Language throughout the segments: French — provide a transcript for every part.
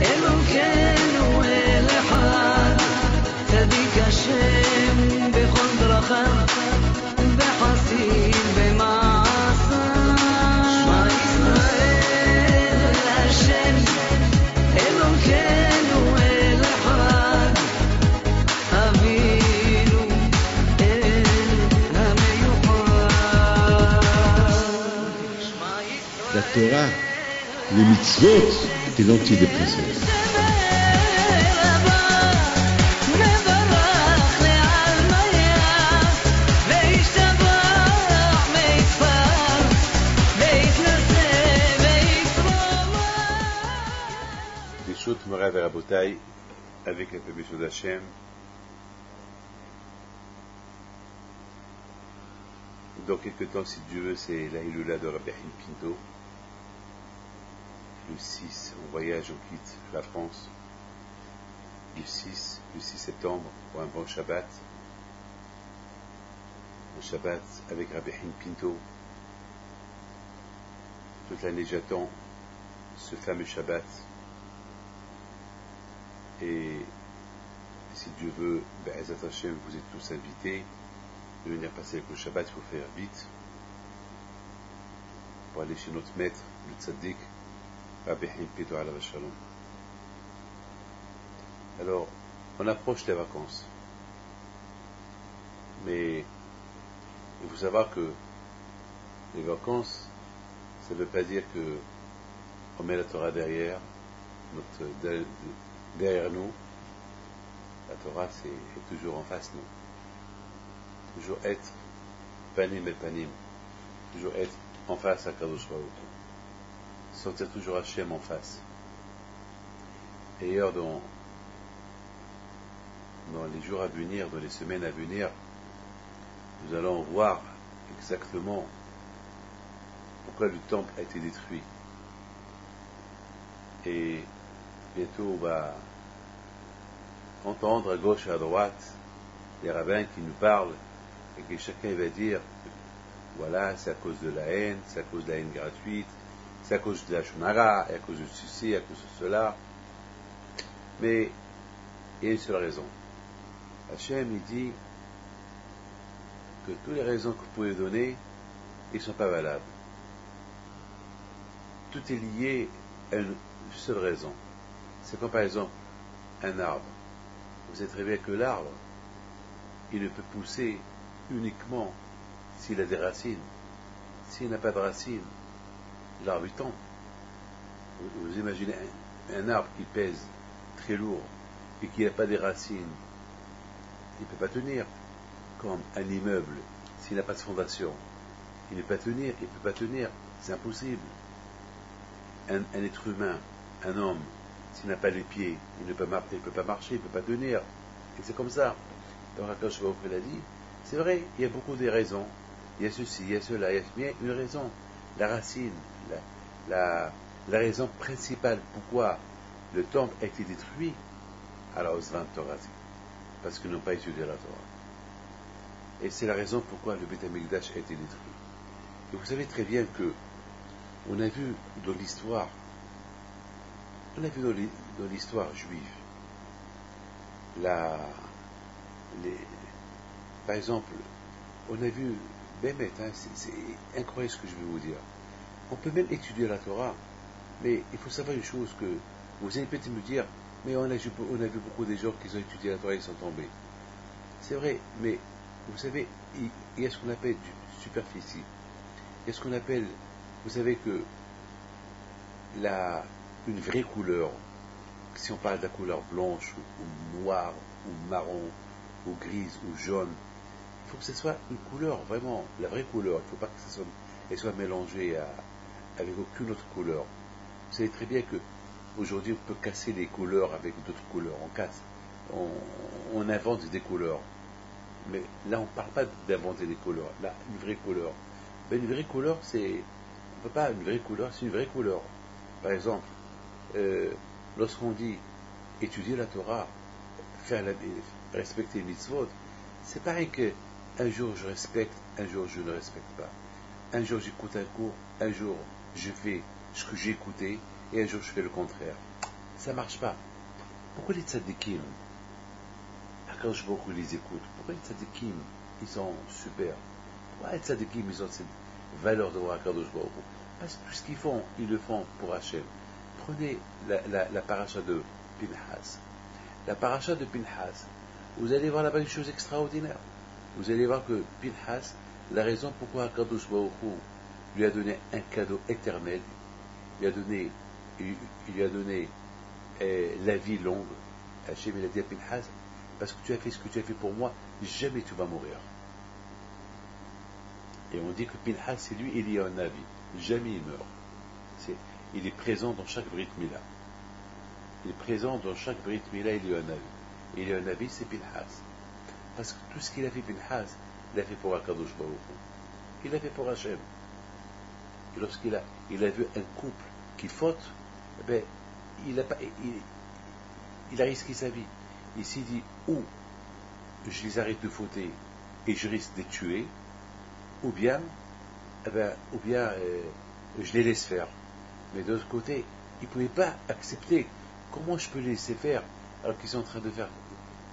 אלוקינו אל אחד, צדיק השם בכל דרכיו, בחסד במעשיו. שמע ישראל השם אלוקינו אל אחד, אבינו אל המיוחד. La Torah, les mitzvot, c'est l'antidépresseur. Bishut Morav et Rabotai, avec la permission d'Hachem. Dans quelques temps, si Dieu veut, c'est la Hilula de Rabbi Pinto. Le 6, on voyage, on quitte la France. Le 6 septembre, pour un bon Shabbat. Un Shabbat avec Rabbi Pinto. Toute l'année, j'attends ce fameux Shabbat. Et si Dieu veut, Be'ezat Hashem, vous êtes tous invités de venir passer avec le Shabbat. Il faut faire vite pour aller chez notre maître, le Tzaddik, Rabbi Pinto alav Shalom. Alors, on approche les vacances. Mais il faut savoir que les vacances, ça ne veut pas dire que on met la Torah derrière nous. La Torah, c'est toujours en face, non? Toujours être panim et panim. Toujours être en face à Kadosh Baruch Hu. Sentir toujours Hachem en face. Et d'ailleurs, dans les jours à venir, dans les semaines à venir, nous allons voir exactement pourquoi le temple a été détruit. Et bientôt, on va entendre à gauche et à droite les rabbins qui nous parlent et que chacun va dire voilà, c'est à cause de la haine, c'est à cause de la haine gratuite, c'est à cause de la shonara, à cause de ceci, à cause de cela. Mais il y a une seule raison. Hachem, il dit que toutes les raisons que vous pouvez donner, ils ne sont pas valables. Tout est lié à une seule raison. C'est comme par exemple un arbre. Vous savez très bien que l'arbre, il ne peut pousser uniquement s'il a des racines. S'il n'a pas de racines, l'arbre il tombe. Vous imaginez un arbre qui pèse très lourd et qui n'a pas des racines, il ne peut pas tenir. Comme un immeuble, s'il n'a pas de fondation, il ne peut pas tenir, c'est impossible. Un être humain, un homme, s'il n'a pas les pieds, il ne peut pas marcher, il ne peut pas tenir. Et c'est comme ça. Donc, quand je vais offrir la dit, c'est vrai, il y a beaucoup de raisons. Il y a ceci, il y a cela, il y a une raison. La racine, la raison principale pourquoi le temple a été détruit à la Osvan Torah, parce qu'ils n'ont pas étudié la Torah. Et c'est la raison pourquoi le Beth Amikdash a été détruit. Et vous savez très bien que on a vu dans l'histoire juive, par exemple, on a vu, c'est incroyable ce que je vais vous dire. On peut même étudier la Torah, mais il faut savoir une chose que vous allez peut-être me dire, mais on a vu beaucoup de gens qui ont étudié la Torah et ils sont tombés. C'est vrai, mais vous savez, il y a ce qu'on appelle du superficie. Il y a ce qu'on appelle, vous savez que une vraie couleur, si on parle de la couleur blanche, ou noire, ou marron, ou grise, ou jaune, il faut que ce soit une couleur, vraiment, la vraie couleur. Il ne faut pas qu'elle soit mélangée avec aucune autre couleur. Vous savez très bien que aujourd'hui on peut casser les couleurs avec d'autres couleurs. On invente des couleurs. Mais là, on ne parle pas d'inventer des couleurs. Là, une vraie couleur. Ben, une vraie couleur, on ne peut pas, une vraie couleur, c'est une vraie couleur. Par exemple, lorsqu'on dit étudier la Torah, respecter les mitzvot, c'est pareil que un jour je respecte, un jour je ne respecte pas. Un jour j'écoute un cours, un jour je fais ce que j'ai écouté, et un jour je fais le contraire. ça marche pas. Pourquoi les tzadikim, Akadosh Baruch Hu les écoute? Pourquoi les tzadikim, ils sont super? Pourquoi les tzadikim, ils ont cette valeur de voir Akadosh Baruch Hu? Parce que tout ce qu'ils font, ils le font pour Hachem. Prenez la paracha de Pinhas. La paracha de Pinhas, vous allez voir là-bas une chose extraordinaire. Vous allez voir que Pinhas, la raison pourquoi Akadosh Baruch Hu lui a donné un cadeau éternel, il lui a donné la vie longue. Hachem, il a dit à Pinhas, parce que tu as fait ce que tu as fait pour moi, jamais tu vas mourir. Et on dit que Pinhas, c'est lui, il y a un avis. Jamais il meurt. Il est présent dans chaque Brit Mila. Il est présent dans chaque Brit Mila, il y a un avis. Il y a un avis, c'est Pinhas. Parce que tout ce qu'il a fait Pinhas, il l'a fait pour Akadosh Baruch Hu. Il l'a fait pour Hachem. Et lorsqu'il a vu un couple qui faute, ben, il a risqué sa vie. Il s'est dit, ou je les arrête de fauter et je risque de les tuer, ou bien je les laisse faire. Mais de l'autre côté, il ne pouvait pas accepter. Comment je peux les laisser faire alors qu'ils sont en train de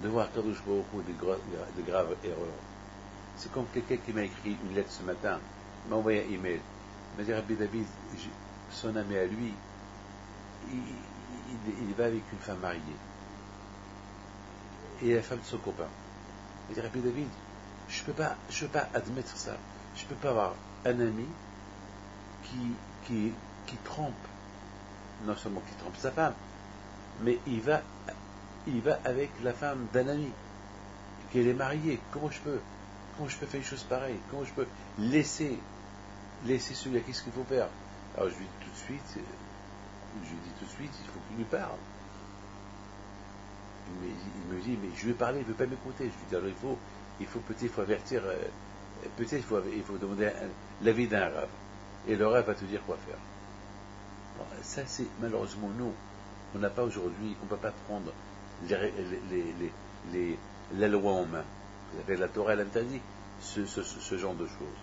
voir Kadosh Baruch Hu de graves erreurs? C'est comme quelqu'un qui m'a écrit une lettre ce matin, m'a envoyé un email. Il m'a dit, Rabbi David, son ami à lui, il va avec une femme mariée. Et la femme de son copain. Il m'a dit, Rabbi David, je ne peux pas admettre ça. Je ne peux pas avoir un ami qui trompe, non seulement qui trompe sa femme, mais il va avec la femme d'un ami, qu'elle est mariée. Comment je peux faire une chose pareille? Comment je peux laisser celui-là? Qu'est-ce qu'il faut faire? Alors je lui dis tout de suite, il faut qu'il lui parle. Il me dit, mais je lui ai parlé, il ne veut pas m'écouter. Je lui dis, alors il faut avertir, peut-être il faut demander l'avis d'un rave. Et le rave va te dire quoi faire. Bon, ça, c'est malheureusement nous. On n'a pas aujourd'hui, on ne peut pas prendre la loi en main. Vous avez la Torah, elle interdit ce genre de choses.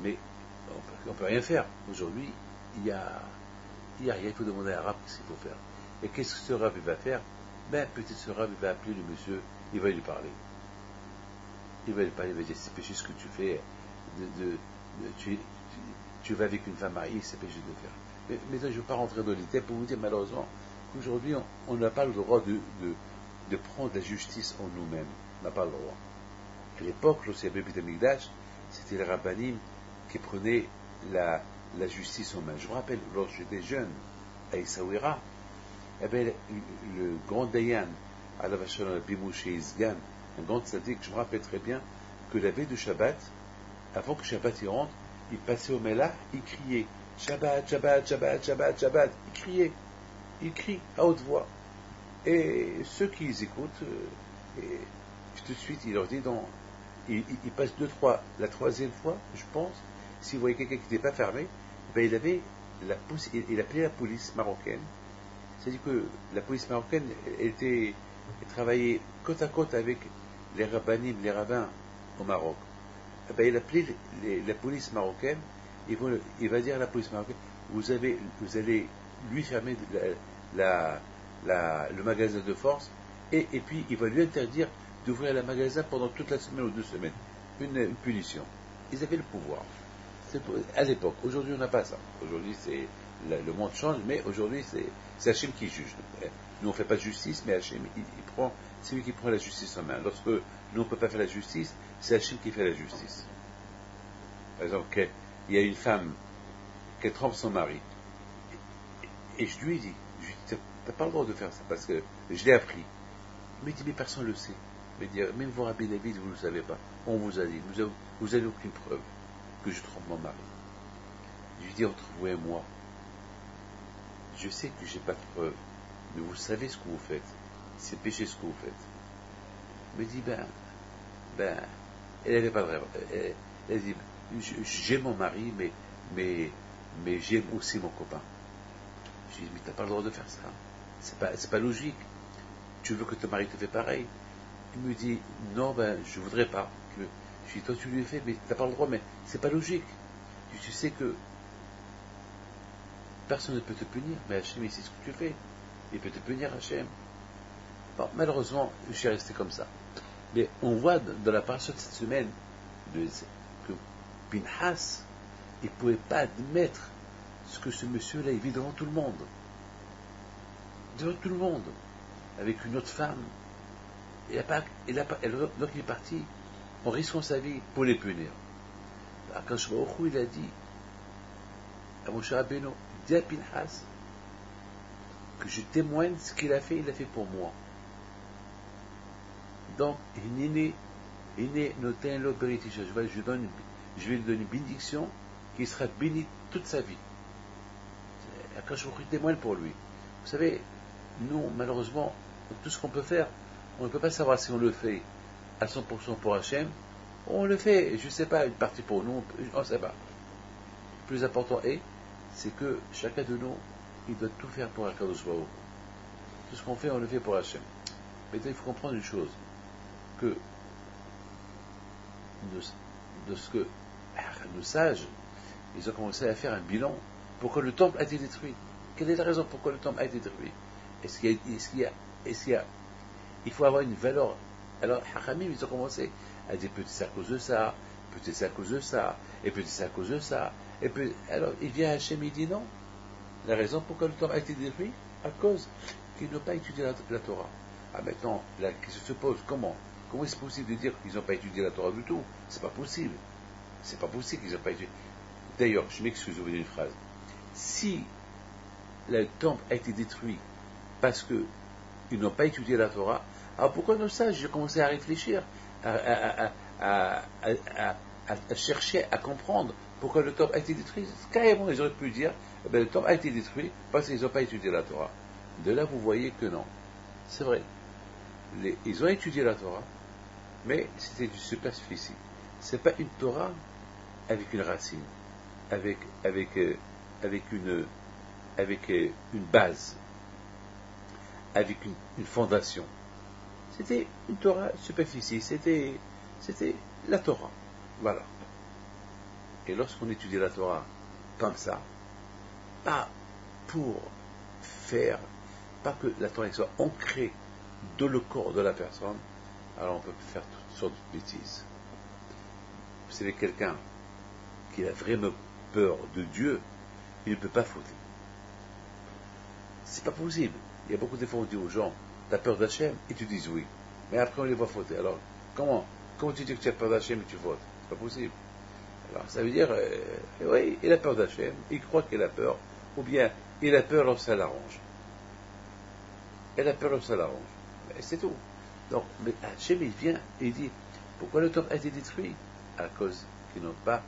Mais on ne peut rien faire. Aujourd'hui, il y a rien. Il faut demander à un rave ce qu'il faut faire. Et qu'est-ce que ce rave va faire? Peut-être ce rave va appeler le monsieur, il va lui parler. Il va dire, c'est péché ce que tu fais, tu vas avec une femme mariée, c'est péché de faire. Mais je ne veux pas rentrer dans les détails pour vous dire malheureusement qu'aujourd'hui on n'a pas le droit de prendre la justice en nous-mêmes. On n'a pas le droit. À l'époque, lorsqu'il y avait le Beit Hamikdash, c'était les rabbanim qui prenaient la justice en main. Je me rappelle, lorsque j'étais jeune, à Essaouira, le grand Dayan, Alav Shalom Bimouché Isgan, un grand tzaddik, je me rappelle très bien que la veille de Shabbat, avant que Shabbat y rentre, il passait au Mellah, il criait Shabbat, Shabbat, Shabbat, Shabbat, Shabbat. Il crie à haute voix. Et ceux qui les écoutent, tout de suite, il leur dit, il passe la troisième fois, je pense, s'il voyait quelqu'un qui n'était pas fermé, il appelait la police marocaine. C'est-à-dire que la police marocaine, elle travaillait côte à côte avec les rabbanim, les rabbins au Maroc. Il appelait la police marocaine, il va dire à la police marocaine, vous allez lui fermer le magasin de force, et puis il va lui interdire d'ouvrir le magasin pendant toute la semaine ou 2 semaines. Une punition. Ils avaient le pouvoir. À l'époque. Aujourd'hui, on n'a pas ça. Aujourd'hui, le monde change, mais aujourd'hui, c'est Hachem qui juge. Nous, on ne fait pas de justice, mais Hachem, c'est lui qui prend la justice en main. Lorsque nous, on ne peut pas faire la justice, c'est Hachem qui fait la justice. Par exemple, il y a une femme qui trompe son mari. Et je lui ai dit, tu n'as pas le droit de faire ça, parce que je l'ai appris. Il m'a dit, mais personne ne le sait. Il m'a dit, même vous, Rabbi David, vous ne le savez pas. On vous a dit, vous n'avez aucune preuve que je trompe mon mari. Je lui ai dit, entre vous et moi, je sais que je n'ai pas de preuve, mais vous savez ce que vous faites. C'est péché ce que vous faites. Il m'a dit, elle n'avait pas de rêve. Elle a dit, j'aime mon mari, mais j'aime aussi mon copain. Je lui ai dit, mais tu n'as pas le droit de faire ça. C'est pas logique. Tu veux que ton mari te fait pareil? Il me dit, non, je voudrais pas. Je lui ai dit, toi tu lui fais, mais tu n'as pas le droit, mais c'est pas logique. Tu sais que personne ne peut te punir, mais Hachem, c'est ce que tu fais. il peut te punir Hachem. Bon, malheureusement, je suis resté comme ça. Mais on voit dans la parasha de cette semaine que Pinhas, il ne pouvait pas admettre ce que ce monsieur-là vit devant tout le monde. Devant tout le monde. Avec une autre femme. Donc il est parti en risquant sa vie pour les punir. Akadosh Baruch Hu, il a dit à Moshe Rabbeinu, dis à Pinhas que je témoigne ce qu'il a fait, il l'a fait pour moi. Donc, je vais lui donner une bénédiction qui sera bénie toute sa vie. Akadosh Baruch Hu témoigne pour lui. Vous savez, nous, malheureusement, tout ce qu'on peut faire, on ne peut pas savoir si on le fait à 100% pour Hachem, on le fait, je ne sais pas, une partie pour nous, on ne sait pas. Le plus important c'est que chacun de nous, il doit tout faire pour Akadosh Baruch Hu. Tout ce qu'on fait, on le fait pour Hachem. Maintenant, il faut comprendre une chose, que de ce que nos sages, ils ont commencé à faire un bilan. Pourquoi le temple a été détruit? Quelle est la raison pourquoi le temple a été détruit? Il faut avoir une valeur. Alors, Hachamim, ils ont commencé à dire peut-être c'est à cause de ça, peut-être c'est à cause de ça, et peut-être c'est à cause de ça. Alors, il vient Hachem, il dit non. La raison pourquoi le temple a été détruit, à cause qu'ils n'ont pas étudié la Torah. Ah, maintenant, la question se pose, comment est-ce possible de dire qu'ils n'ont pas étudié la Torah du tout? C'est pas possible. C'est pas possible qu'ils n'ont pas étudié. D'ailleurs, je m'excuse, je vous dis une phrase. Si le temple a été détruit parce qu'ils n'ont pas étudié la Torah, alors pourquoi nos sages ont commencé à réfléchir, à chercher à comprendre pourquoi le temple a été détruit? Carrément, ils auraient pu dire, le temple a été détruit parce qu'ils n'ont pas étudié la Torah. De là, vous voyez que non. C'est vrai. Ils ont étudié la Torah, mais c'était du superficie. C'est pas une Torah avec une racine, avec une base, avec une fondation. C'était une Torah superficie, c'était la Torah. Voilà. Et lorsqu'on étudie la Torah comme ça, pas pour faire, pas que la Torah soit ancrée dans le corps de la personne, alors on peut faire toutes sortes de bêtises. Vous savez, quelqu'un qui a vraiment peur de Dieu, il ne peut pas fauter. C'est pas possible. Il y a beaucoup de fois où on dit aux gens, tu as peur d'Hachem, et tu dis oui. Mais après on les voit fauter. Alors, comment tu dis que tu as peur d'Hachem et tu fautes? C'est pas possible. Alors, ça veut dire, oui, il a peur d'Hachem, il croit qu'il a peur, ou bien il a peur lorsque ça l'arrange. Il a peur lorsque ça l'arrange. Et c'est tout. Donc, mais Hachem, il vient et il dit, pourquoi le temple a été détruit? À cause qu'ils n'ont pas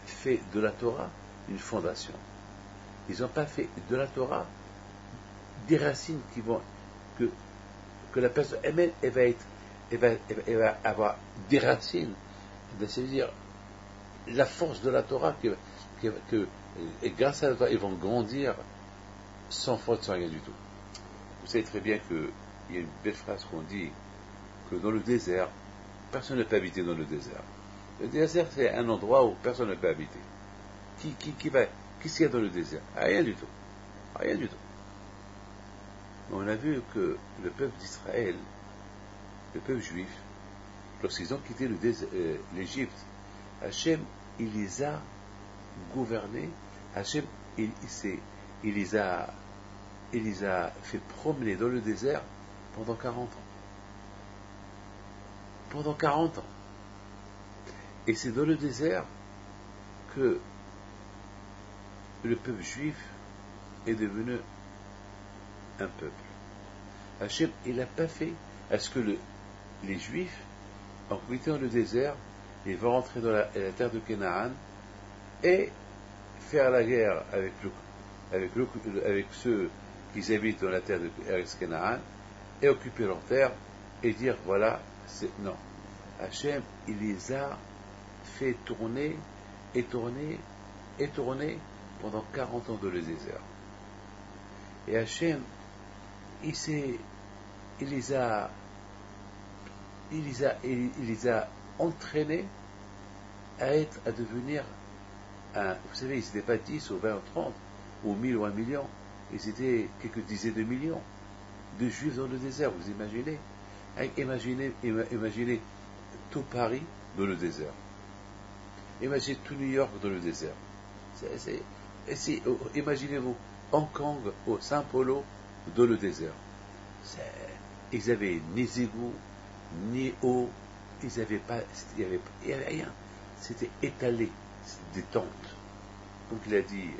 fait de la Torah une fondation. Ils n'ont pas fait de la Torah des racines qui vont, que la personne elle-même, elle va avoir des racines. C'est-à-dire, la force de la Torah, et grâce à la Torah, ils vont grandir sans faute, sans rien du tout. Vous savez très bien qu'il y a une belle phrase qu'on dit, que dans le désert, personne ne peut habiter dans le désert. Le désert, c'est un endroit où personne ne peut habiter. Qu'est-ce qu'il y a dans le désert? Rien du tout. Rien du tout. On a vu que le peuple d'Israël, le peuple juif, lorsqu'ils ont quitté l'Égypte, Hachem, il les a gouvernés. Hachem, il les a fait promener dans le désert pendant 40 ans. Pendant 40 ans. Et c'est dans le désert que le peuple juif est devenu un peuple. Hachem, il n'a pas fait à ce que les juifs, en quittant le désert, ils vont rentrer dans la terre de Canaan et faire la guerre avec ceux qui habitent dans la terre de Canaan et occuper leur terre et dire voilà, non. Hachem, il les a fait tourner et tourner et tourner pendant 40 ans dans le désert. Et Hachem, il les a entraînés à devenir vous savez, ils n'étaient pas 10 ou 20 ou 30 ou 1000 ou 1 million, ils étaient quelques dizaines de millions de juifs dans le désert, vous imaginez? Imaginez tout Paris dans le désert. Imaginez tout New York dans le désert. Imaginez-vous Hong Kong au São Paulo dans le désert. Ils avaient ni égouts, ni eau, il n'y avait rien. C'était étalé, des tentes. Donc il a dit,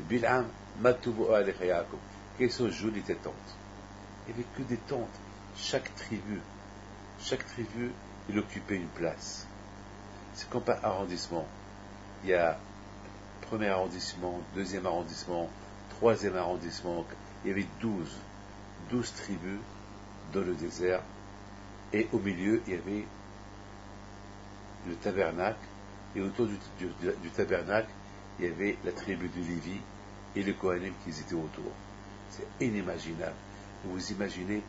Bil'am, Matubu Alekhayakum, quelles sont jolies tes tentes. Il n'y avait que des tentes. Chaque tribu, il occupait une place. C'est comme par arrondissement. Il y a premier arrondissement, deuxième arrondissement, troisième arrondissement. Il y avait 12 tribus dans le désert. Et au milieu, il y avait le tabernacle. Et autour du tabernacle, il y avait la tribu de Lévi et les Kohanim qui étaient autour. C'est inimaginable. Vous imaginez,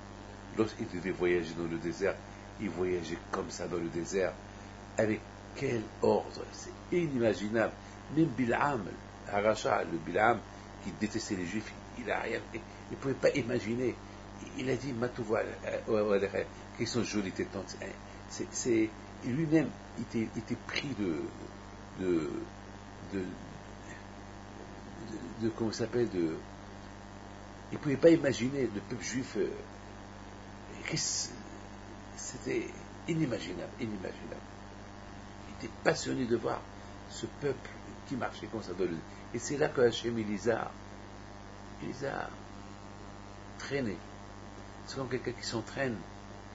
lorsqu'ils devaient voyager dans le désert, ils voyageaient comme ça dans le désert. Avec quel ordre? C'est inimaginable. Même Bil'am, Haracha, le Bil'am, qui détestait les Juifs, il ne pouvait pas imaginer. Il a dit, Matouva, qu'ils sont jolies tes tentes. Lui-même, il était pris de comment ça s'appelle, il ne pouvait pas imaginer le peuple juif. C'était inimaginable. Il était passionné de voir ce peuple qui marchait comme ça. Et c'est là que Hachem, il les a traînés. C'est comme quelqu'un qui s'entraîne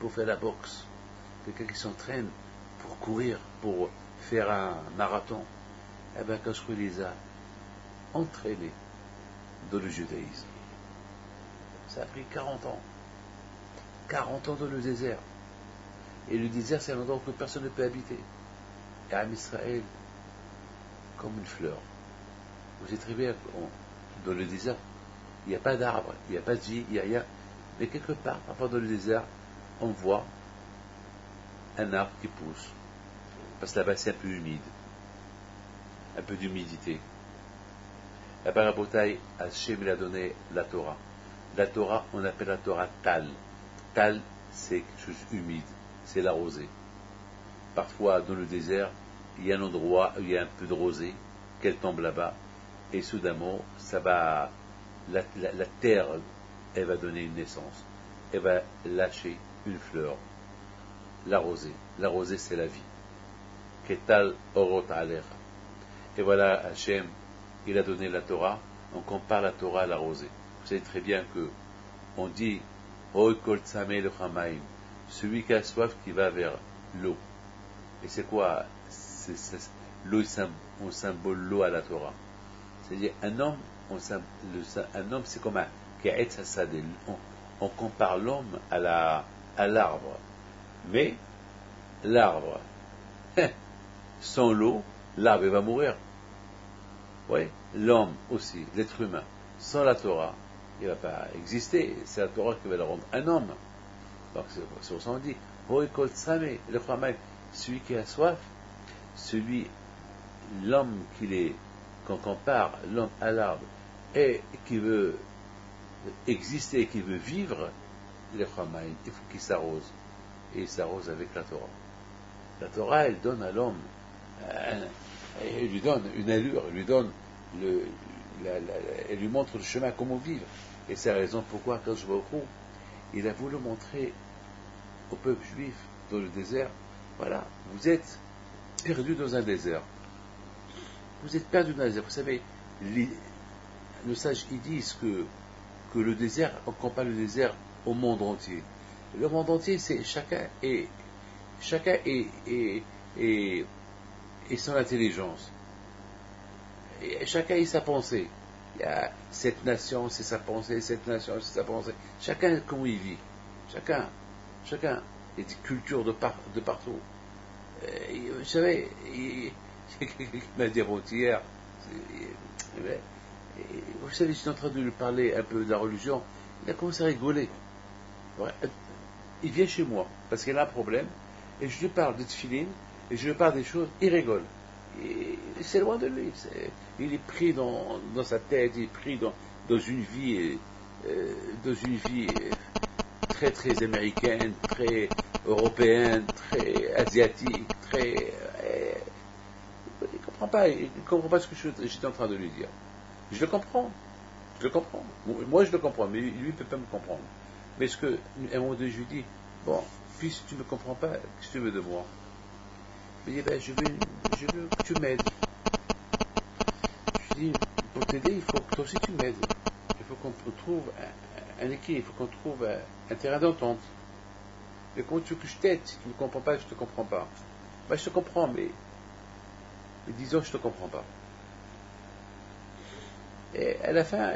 pour faire la boxe, quelqu'un qui s'entraîne pour courir, pour faire un marathon. Eh bien, quand je les a entraînés dans le judaïsme, ça a pris 40 ans. 40 ans dans le désert. Et le désert, c'est un endroit que personne ne peut habiter. Et à Israël, comme une fleur. Vous savez très bien, dans le désert, il n'y a pas d'arbre, il n'y a pas de vie, il n'y a rien. Mais quelque part, parfois dans le désert, on voit un arbre qui pousse. Parce que là-bas, c'est un peu humide. Un peu d'humidité. La Barabotaï, Hachem, il a donné la Torah. La Torah, on appelle la Torah Tal. Tal, c'est quelque chose humide. C'est la rosée. Parfois, dans le désert, il y a un endroit où il y a un peu de rosée, qu'elle tombe là-bas, et soudainement, ça va, la terre, elle va donner une naissance. Elle va lâcher une fleur. La rosée. La rosée, c'est la vie. Ketal orot alecha. Et voilà, Hachem, il a donné la Torah. On compare la Torah à la rosée. Vous savez très bien que on dit Hoi kol tzameh lechamaim, celui qui a soif qui va vers l'eau. Et c'est quoi? L'eau, on symbole l'eau à la Torah. C'est-à-dire un homme, c'est comme un ka'etz hasadeh. On compare l'homme à l'arbre. Mais l'arbre, sans l'eau, l'arbre va mourir. Oui, l'homme aussi, l'être humain, sans la Torah, il ne va pas exister. C'est la Torah qui va le rendre un homme. Donc c'est pour ça qu'on dit, celui qui a soif, l'homme qu'on compare l'homme à l'arbre, et qui veut exister, qui veut vivre, il faut qu'il s'arrose. Et il s'arrose avec la Torah. La Torah, elle donne à l'homme, elle lui donne une allure, elle lui montre le chemin, comment vivre. Et c'est la raison pourquoi, quand je vais au cours, il a voulu montrer au peuple juif dans le désert, voilà, vous êtes perdus dans un désert. Vous êtes perdus dans un désert. Vous savez, nos sages, ils disent que le désert, on compare le désert au monde entier. Le monde entier, c'est chacun et son intelligence. Et chacun et sa pensée. Il y a cette nation, c'est sa pensée, cette nation, c'est sa pensée. Chacun, comment il vit. Chacun. Il y a des cultures de partout. Vous savez, quelqu'un m'a dit hier, vous savez, je suis en train de lui parler un peu de la religion, il a commencé à rigoler. Il vient chez moi, parce qu'il a un problème, et je lui parle de tefilin, et je lui parle des choses, il rigole. Et c'est loin de lui. Il est pris dans sa tête, il est pris dans dans une vie, très très américaine, très européenne, très asiatique, très... il ne comprend pas ce que j'étais en train de lui dire. Je le comprends. Moi, je le comprends, mais lui, il ne peut pas me comprendre. Mais ce que, à un moment donné, je lui dis, bon, puisque tu ne me comprends pas, qu'est-ce que tu veux de moi? Il me dit, je veux que tu m'aides. Je dis, pour t'aider, il faut que toi aussi tu m'aides. Il faut qu'on trouve un équilibre, il faut qu'on trouve un terrain d'entente. Mais comment tu veux que je t'aide si tu ne me comprends pas, je ne te comprends pas? Je te comprends, mais disons que je ne te comprends pas. Et à la fin,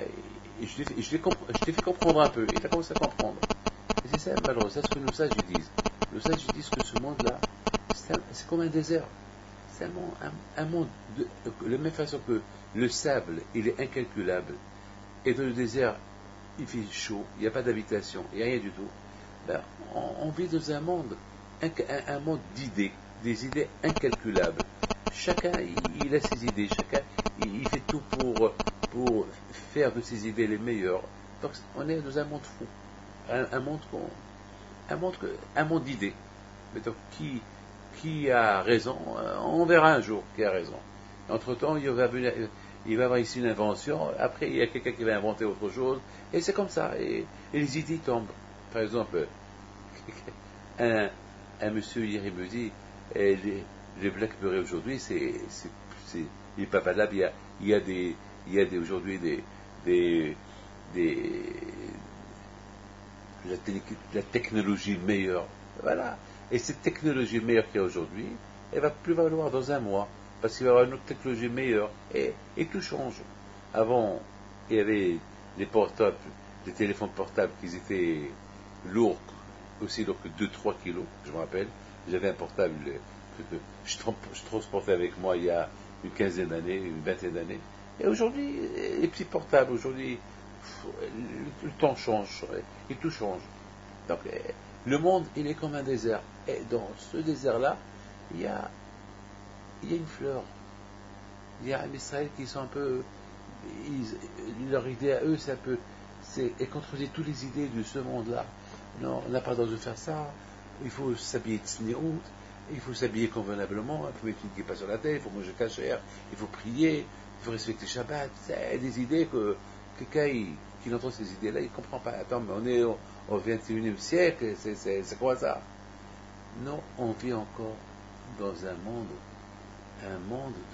je l'ai fait comprendre un peu. Il a commencé à comprendre. Et c'est ça, malheureusement, c'est ce que nos sages disent. Nos sages disent que ce monde-là, c'est comme un désert. C'est un monde de la même façon que le sable, il est incalculable. Et dans le désert, il fait chaud, il n'y a pas d'habitation, il n'y a rien du tout. On vit dans un monde d'idées, des idées incalculables. Chacun, il a ses idées, chacun, il fait tout pour faire de ses idées les meilleures. Donc, on est dans un monde fou, un monde d'idées. Mais donc, qui a raison? On verra un jour qui a raison. Entre-temps, il va y avoir ici une invention, après il y a quelqu'un qui va inventer autre chose, et c'est comme ça, et les idées tombent. Par exemple, un monsieur hier, il me dit, les BlackBerry aujourd'hui, il n'est pas valable, il y a aujourd'hui la technologie meilleure. Voilà. Et cette technologie meilleure qu'il y a aujourd'hui, elle va plus valoir dans un mois, parce qu'il va y avoir une autre technologie meilleure, et tout change. Avant, il y avait les portables, les téléphones portables qui étaient lourds, aussi lourds que 2-3 kilos, je me rappelle. J'avais un portable que je transportais avec moi il y a une quinzaine d'années, une vingtaine d'années. Et aujourd'hui, les petits portables, aujourd'hui, le temps change, et tout change. Donc, le monde, il est comme un désert. Et dans ce désert-là, il y a une fleur. Il y a un Israël qui sont un peu... leur idée à eux, elle contredit toutes les idées de ce monde-là. Non, on n'a pas le droit de faire ça. Il faut s'habiller de sniout, il faut s'habiller convenablement, il faut mettre une kippa sur la tête, il faut manger kasher, il faut prier, il faut respecter Shabbat. C'est des idées que quelqu'un qui entend ces idées-là, il ne comprend pas. Attends, mais on est au XXIe siècle, c'est quoi ça? Non, on vit encore dans un monde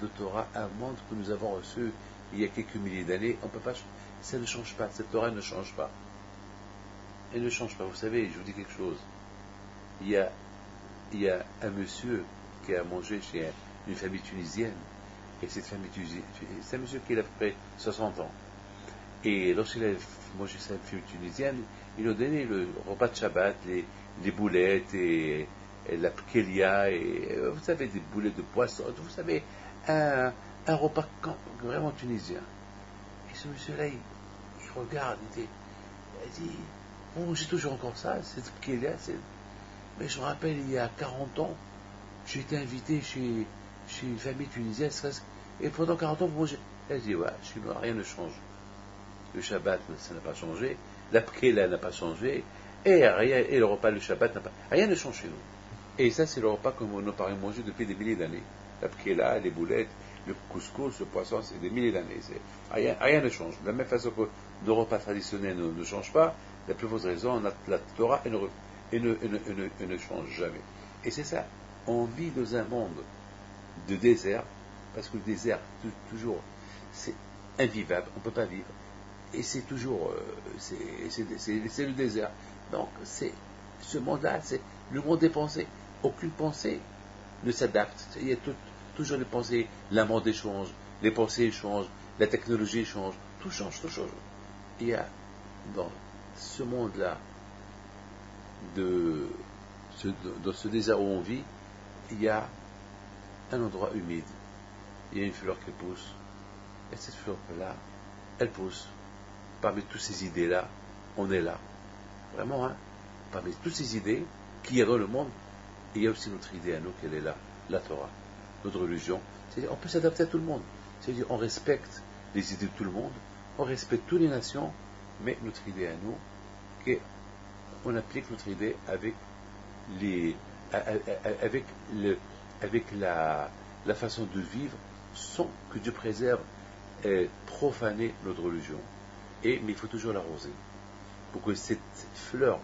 de Torah, un monde que nous avons reçu il y a quelques milliers d'années. On peut pas, ça ne change pas, cette Torah ne change pas. Elle ne change pas. Vous savez, je vous dis quelque chose. Il y a un monsieur qui a mangé chez une famille tunisienne, et cette famille tunisienne, c'est un monsieur qui a à peu près 60 ans. Et lorsqu'il a mangé cette famille tunisienne, il a donné le repas de Shabbat, les boulettes et la pkelia, et vous savez, des boulettes de poisson, vous savez, un repas vraiment tunisien. Et ce monsieur-là, il regarde, il dit, bon, j'ai toujours encore ça, cette pkelia, mais je me rappelle, il y a 40 ans, j'ai été invité chez une famille tunisienne, et pendant 40 ans, vous mangez. Elle dit, ouais, chez nous, rien ne change. Le Shabbat, ça n'a pas changé, la pkelia n'a pas changé, et le repas, le Shabbat n'a pas... Rien ne change chez nous. Et ça, c'est le repas que nos parents mangé depuis des milliers d'années. La pkelia, les boulettes, le couscous, le poisson, c'est des milliers d'années. Rien ne change. De la même façon que nos repas traditionnels ne changent pas, la plus grosse raison, la Torah, elle ne change jamais. Et c'est ça. On vit dans un monde de désert, parce que le désert, toujours, c'est invivable, on ne peut pas vivre. Et c'est toujours, c'est le désert. Donc, ce monde-là, c'est le monde des pensées. Aucune pensée ne s'adapte. Il y a toujours les pensées, la mode change, les pensées changent, la technologie change, tout change, tout change. Il y a, dans ce monde-là, dans ce désert où on vit, il y a un endroit humide. Il y a une fleur qui pousse. Et cette fleur-là, elle pousse. Parmi toutes ces idées-là, on est là. Vraiment, hein. Parmi toutes ces idées qu'il y a dans le monde, il y a aussi notre idée à nous qu'elle est là, la Torah, notre religion. C'est-à-dire, on peut s'adapter à tout le monde. C'est-à-dire, on respecte les idées de tout le monde, on respecte toutes les nations, mais notre idée à nous, qu'on applique notre idée avec la façon de vivre sans que Dieu préserve et profaner notre religion. Mais il faut toujours l'arroser. Pour que cette fleur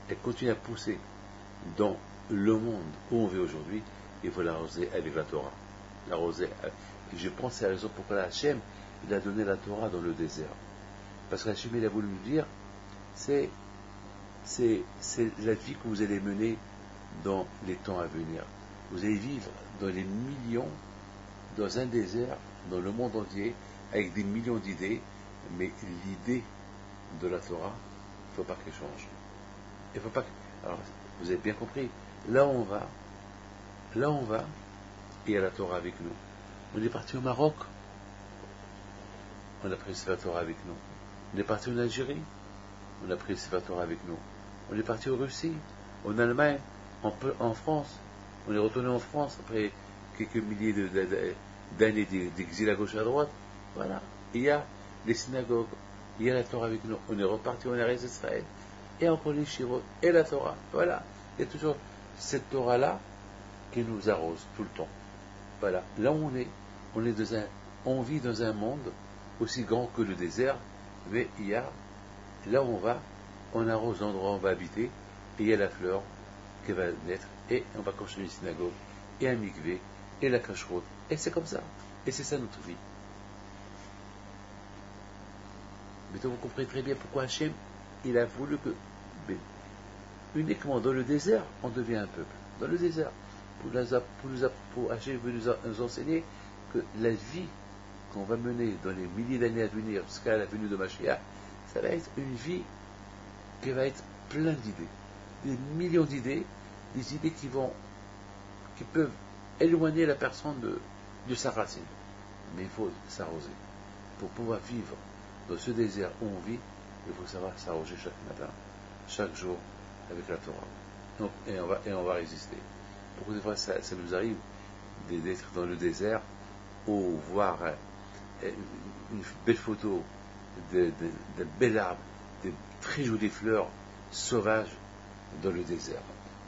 elle continue à pousser dans le monde où on vit aujourd'hui, il faut l'arroser avec la Torah. Je pense que c'est la raison pourquoi Hachem il a donné la Torah dans le désert. Parce que Hachem il a voulu nous dire c'est la vie que vous allez mener dans les temps à venir. Vous allez vivre dans les millions, dans un désert, dans le monde entier, avec des millions d'idées, mais l'idée de la Torah, il ne faut pas qu'elle change. Il faut pas que... Alors, vous avez bien compris, là où on va, il y a la Torah avec nous. On est parti au Maroc, on a pris la Torah avec nous. On est parti en Algérie, on a pris la Torah avec nous. On est parti en Russie, en Allemagne, en France. On est retourné en France après quelques milliers d'années d'exil à gauche et à droite. Voilà. Il y a les synagogues, il y a la Torah avec nous. On est reparti en Eretz Israël. Et encore les Shirot et la Torah. Voilà. Il y a toujours cette Torah-là qui nous arrose tout le temps. Voilà. Là où on vit dans un monde aussi grand que le désert, mais il y a, là où on va, on arrose l'endroit où on va habiter, et il y a la fleur qui va naître, et on va construire une synagogue, et un mikvé, et la cacheroute, et c'est comme ça. Et c'est ça notre vie. Mais donc vous comprenez très bien pourquoi Hachem, il a voulu que, uniquement dans le désert, on devient un peuple. Dans le désert. Pour Hachem veut nous enseigner que la vie qu'on va mener dans les milliers d'années à venir, jusqu'à la venue de Mashiach, ça va être une vie qui va être pleine d'idées. Des millions d'idées, des idées qui peuvent éloigner la personne de sa racine. Mais il faut s'arroser. Pour pouvoir vivre dans ce désert où on vit, il faut savoir s'arroger chaque matin, chaque jour, avec la Torah. Donc, et on va résister. Beaucoup de fois, ça nous arrive d'être dans le désert ou voir une belle photo d'un bel arbre, de très jolies fleurs sauvages dans le désert.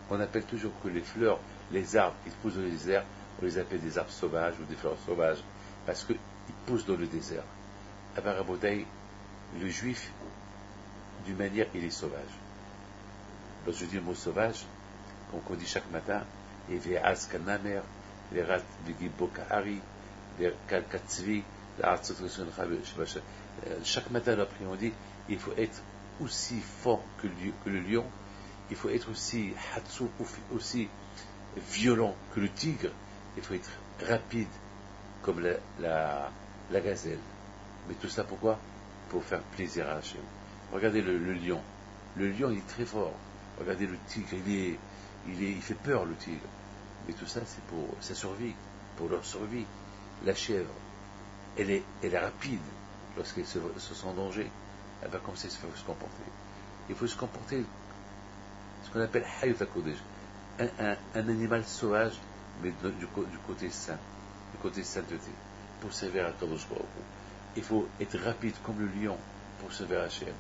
On appelle toujours que les fleurs, les arbres, ils poussent dans le désert, on les appelle des arbres sauvages ou des fleurs sauvages, parce qu'ils poussent dans le désert. À Barabotaï, le juif, d'une manière, il est sauvage. Lorsque je dis le mot sauvage, qu'on dit chaque matin, il y a As Kanamer, les rats de Gibokahari, les Kalkatzvi, chaque matin après on dit il faut être aussi fort que le lion, il faut être aussi hatsu, aussi violent que le tigre, il faut être rapide comme la gazelle. Mais tout ça pourquoi? Pour faire plaisir à Hachem. Regardez le lion. Le lion il est très fort. Regardez le tigre, il fait peur le tigre. Mais tout ça c'est pour sa survie, pour leur survie. La chèvre, elle est rapide lorsqu'elle se sent en danger. Elle va commencer à se comporter. Il faut se comporter ce qu'on appelle Hayut HaKodesh, un animal sauvage, mais du côté saint, du côté sainteté, pour servir à Kadosh Baruch Hu. Il faut être rapide comme le lion pour servir à Hachem.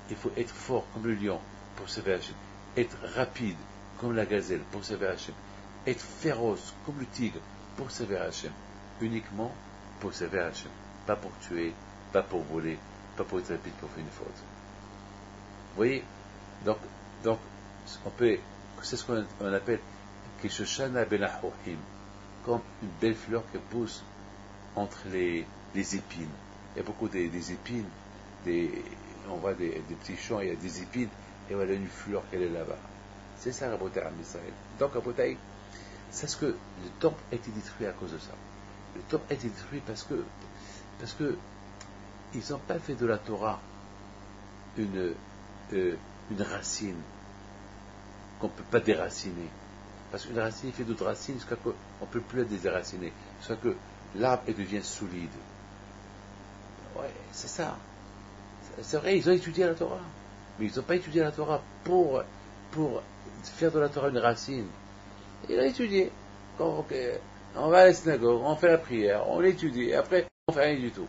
Il faut être fort comme le lion pour servir à Hachem. Être rapide comme la gazelle pour servir à Hachem. Être féroce comme le tigre pour servir à Hachem. Uniquement pour servir à Hachem. Pas pour tuer, pas pour voler, pas pour être rapide pour faire une faute. Vous voyez? Donc, c'est ce qu'on appelle Kishoshana Benahohim, comme une belle fleur qui pousse entre les épines. Il y a beaucoup des épines, on voit des petits champs, il y a des épines, et voilà une fleur qu'elle est là-bas. C'est ça, Rabotai Am Israël. Donc, Rabotai, c'est ce que le temple a été détruit à cause de ça. Le temple a été détruit parce que ils n'ont pas fait de la Torah une racine qu'on ne peut pas déraciner. Parce qu'une racine fait d'autres racines jusqu'à qu'on ne peut plus la déraciner. Jusqu'à que l'arbre devient solide. Ouais, c'est ça. C'est vrai, ils ont étudié la Torah. Mais ils n'ont pas étudié la Torah pour faire de la Torah une racine. Ils ont étudié. On va à la synagogue, on fait la prière, on étudie, et après on ne fait rien du tout.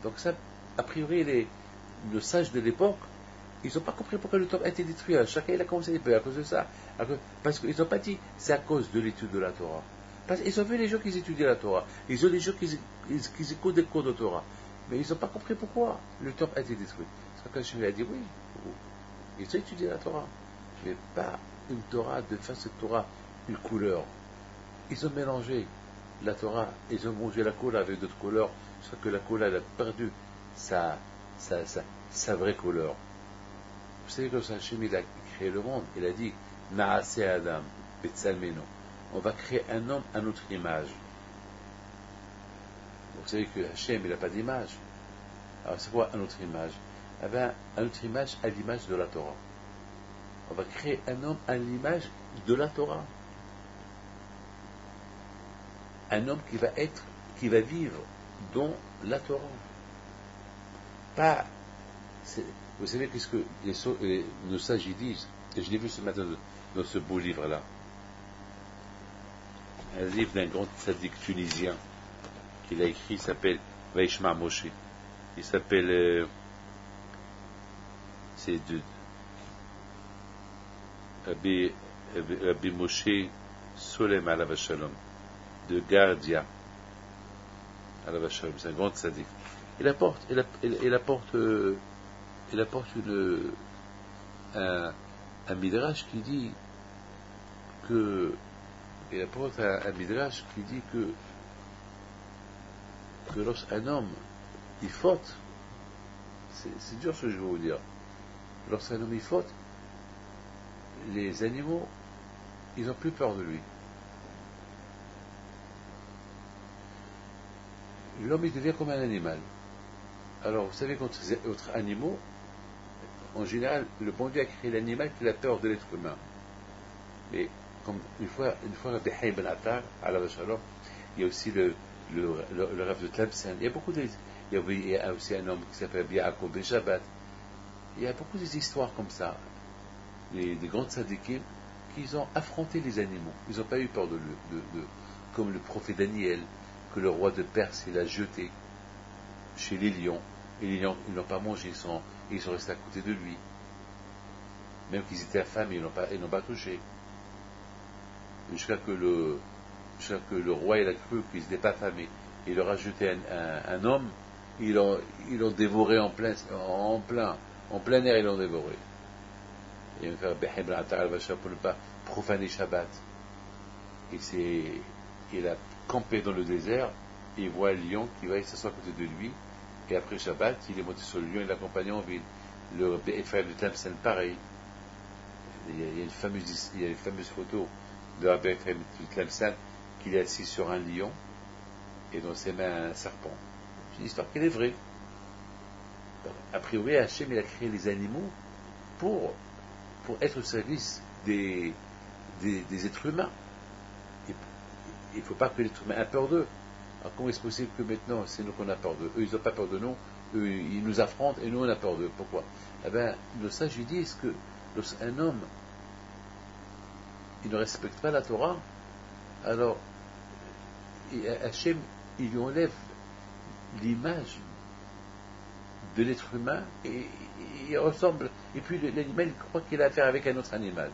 Donc ça, a priori, nos sages de l'époque, ils n'ont pas compris pourquoi le temple a été détruit. Chacun il a commencé à peur à cause de ça. Parce qu'ils n'ont pas dit c'est à cause de l'étude de la Torah. Parce qu'ils ont vu les gens qui étudient la Torah. Ils ont les gens qui écoutent des cours de Torah. Mais ils n'ont pas compris pourquoi le temple a été détruit. Parce que Hachem a dit oui, ils ont étudié la Torah. Mais pas une Torah de faire cette Torah une couleur. Ils ont mélangé la Torah, ils ont mangé la couleur avec d'autres couleurs, sauf que la couleur elle a perdu sa vraie couleur. Vous savez, quand Hachem il a créé le monde, il a dit Naase Adam, Betsalmeno. On va créer un homme à notre image. Vous savez que Hachem il n'a pas d'image. Alors c'est quoi à notre image? Eh bien, à notre image, à l'image de la Torah. On va créer un homme à l'image de la Torah. Un homme qui va vivre dans la Torah. Pas, vous savez qu'est-ce que nos sages disent, et je l'ai vu ce matin dans ce beau livre-là. Un livre d'un grand tzaddik tunisien qu'il a écrit, il s'appelle Vaishma Moshe. Il s'appelle c'est de Rabbi Moshe Solem alav shalom de Gardia alav shalom. C'est un grand tzaddik. Il apporte un midrash qui dit que lorsqu'un homme il faute, c'est dur ce que je vais vous dire, lorsqu'un homme il faute, les animaux ils n'ont plus peur de lui. L'homme il devient comme un animal. Alors vous savez qu'entre animaux, en général, le bon Dieu a créé l'animal qui a peur de l'être humain. Mais comme une fois Rabbi Haïm Ben Attar, alav shalom, il y a aussi le rêve de Tlemcen. Il y a aussi un homme qui s'appelle Yaakov Ben Shabbat. Il y a beaucoup d'histoires comme ça. Des grands tzadikim qui ont affronté les animaux. Ils n'ont pas eu peur comme le prophète Daniel, que le roi de Perse il a jeté chez les lions. Et les lions, ils n'ont pas mangé, ils sont restés à côté de lui. Même qu'ils étaient affamés, ils n'ont pas touché. Jusqu'à que le roi il a cru qu'ils n'étaient pas affamés. Il leur a jeté un homme, ils l'ont dévoré en plein air, ils l'ont dévoré. Et on fait Behem Atar pour ne pas profaner Shabbat. Il a campé dans le désert, et il voit un lion qui va s'asseoir à côté de lui. Et après Shabbat, il est monté sur le lion et l'accompagne en ville. Le frère de Tlemcen, pareil. Il y a une fameuse photo de Rabbi Ephraim de Tlemcen qu'il est assis sur un lion et dans ses mains un serpent. C'est une histoire qui est vraie. A priori, Hachem il a créé les animaux pour être au service des êtres humains. Il ne faut pas que l'être humain ait peur d'eux. Alors comment est-ce possible que maintenant c'est nous qu'on a peur d'eux? Eux ils n'ont pas peur de nous, eux ils nous affrontent et nous on a peur d'eux. Pourquoi? Eh bien, nos sages disent que lorsqu'un homme il ne respecte pas la Torah, alors Hachem il lui enlève l'image de l'être humain et il ressemble, et puis l'animal il croit qu'il a affaire avec un autre animal.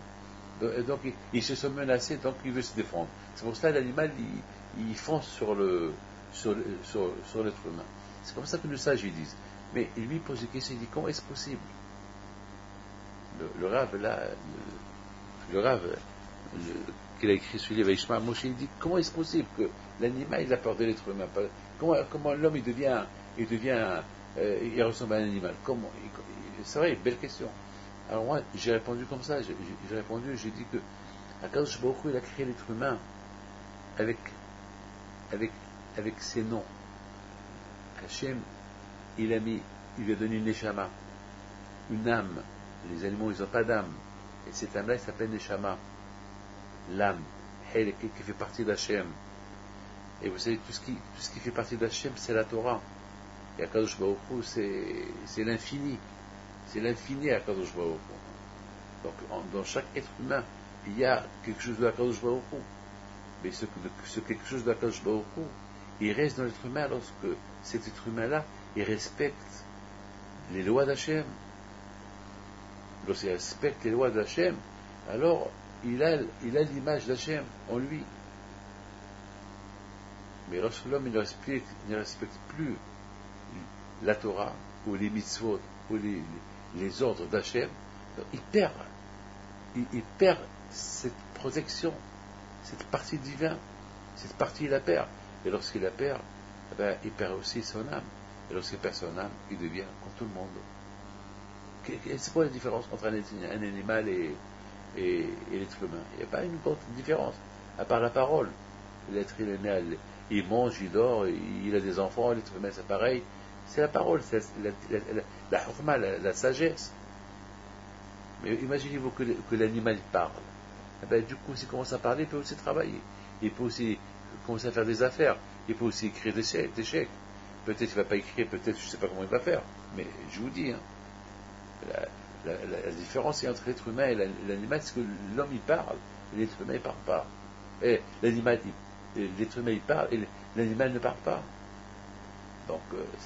Donc il se sent menacé, donc il veut se défendre. C'est pour ça que l'animal il fonce sur l'être humain. C'est comme ça que les sages ils disent. Mais il lui pose une question, il dit comment est-ce possible? Le Rav qu'il a écrit sur les Vaishma Moshe, il dit comment est-ce possible que l'animal il a peur de l'être humain? Comment l'homme il ressemble à un animal? C'est vrai, belle question. Alors moi j'ai répondu comme ça, j'ai dit que Akadosh Baruch Hu il a créé l'être humain avec ses noms. Hachem il lui a donné une neshama, une âme. Les animaux ils n'ont pas d'âme, et cette âme là elle s'appelle neshama, l'âme qui fait partie d'Hachem. Et vous savez tout ce qui fait partie d'Hachem c'est la Torah. Et Akadosh Baruch Hu c'est l'infini, Akadosh Baruch Hu. Donc dans chaque être humain il y a quelque chose de Akadosh Baruch Hu. Mais ce quelque chose d'Akadosh Baruch Hu, il reste dans l'être humain lorsque cet être humain-là, il respecte les lois d'Hachem. Lorsqu'il respecte les lois d'Hachem, alors il a l'image d'Hachem en lui. Mais lorsque l'homme ne respecte plus la Torah, ou les mitzvot, ou les ordres d'Hachem, il perd cette protection, cette partie divine, cette partie il la perd. Et lorsqu'il la perd, il perd aussi son âme. Et lorsqu'il perd son âme, il devient comme tout le monde. C'est quoi la différence entre un animal et l'être humain? Il n'y a pas une grande différence, à part la parole. L'être, il est né, il mange, il dort, il a des enfants, l'être humain c'est pareil. C'est la parole, c'est la hukma, la sagesse. Mais imaginez-vous que l'animal parle. Du coup, s'il commence à parler, il peut aussi travailler. Il peut aussi commencer à faire des affaires. Il peut aussi écrire des chèques. Peut-être qu'il ne va pas écrire, peut-être je ne sais pas comment il va faire. Mais je vous dis, la différence entre l'être humain et l'animal, c'est que l'homme il parle, et l'être humain il ne parle pas. Et l'être humain il parle, et l'animal ne parle pas. Donc